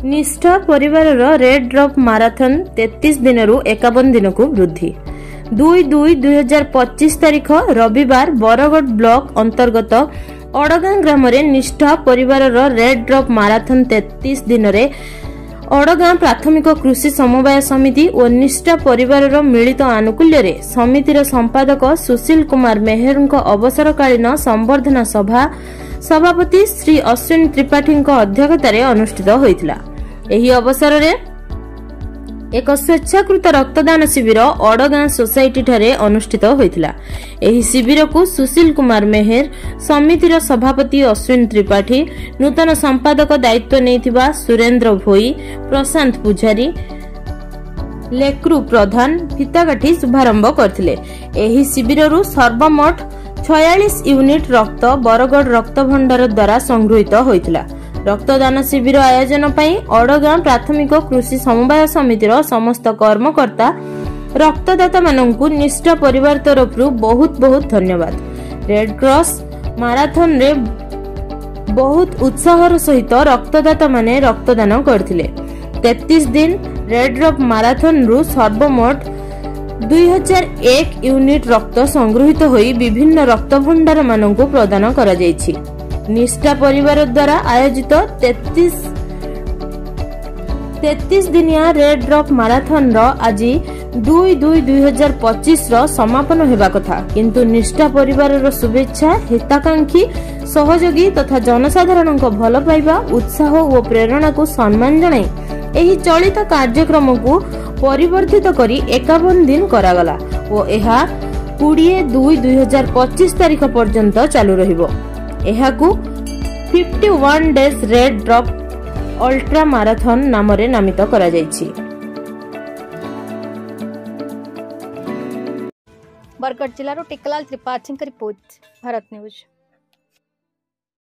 निष्ठा परिवार red drop marathon 33 दिन रु 51 दिन को वृद्धि 2/2/2025 तारीख रविवार बरगढ़ ब्लॉक अंतर्गत अड़गां ग्राम निष्ठा परिवार रेड ड्रॉप माराथन 33 दिन रे अड़गां प्राथमिक कृषि समवाय समिति और निष्ठा परिवार मिलित आनुकूल्य रे समितिर संपादक सुशील कुमार मेहर अवसरकालीन संबर्धना सभा सभापति श्री अश्विन त्रिपाठी अध्यक्षतार अनुष्ठित होइतिला। एही अवसर रे एक स्वेच्छाकृत रक्तदान शिविर अड़गां सोसाइटी ठारे अनुष्ठित होइतिला। एही शिविर को सुशील कुमार मेहर समितिर सभापति अश्विन त्रिपाठी नूतन संपादक दायित्व नैथिबा सुरेंद्र भोई प्रशांत पुजारी लेक्रू प्रधान फिताकाठी शुभारंभ करथिले। एही शिविररु सर्वमोट 46 यूनिट रक्त बरगढ़ रक्त भंडार द्वारा संगृहित होइतिला। रक्तदान शिविर आयोजन पई अड़गां प्राथमिक कृषि समवाय समितिर समस्त कर्मकर्ता रक्तदाता माननकु निष्ठा परिवार तरफरु बहुत बहुत धन्यवाद। रेड क्रॉस माराथन रे बहुत उत्साहर सहित रक्तदाता माने रक्तदान करथिले। 33 दिन रेड ड्रॉप माराथन रु सर्वमोट 2001 यूनिट रक्त संगृहित होई विभिन्न रक्त भंडार माननकु प्रदान करा जायछि। निष्ठा परिवार द्वारा आयोजित 33 दिनिया रेड ड्रॉप माराथन रो आज 2/2/2025 रो समापन हेबा कथा, किंतु निष्ठा परिवार रो शुभेच्छा हिताकांक्षी सहयोगी तथा जनसाधारण भल पाइबा उत्साह और प्रेरणा को सम्मान जणाई एही चलित कार्यक्रम को परिवर्तित करी 51 दिन करागला और एहा 20/2/2025 तारीख पर्यंत चालू रहिबो। एहाकू 51 days red drop ultra marathon नाम रे नामित करा जायछि। बरगढ़ जिलार टिकलाल त्रिपाठी रिपोर्ट, भारत न्यूज।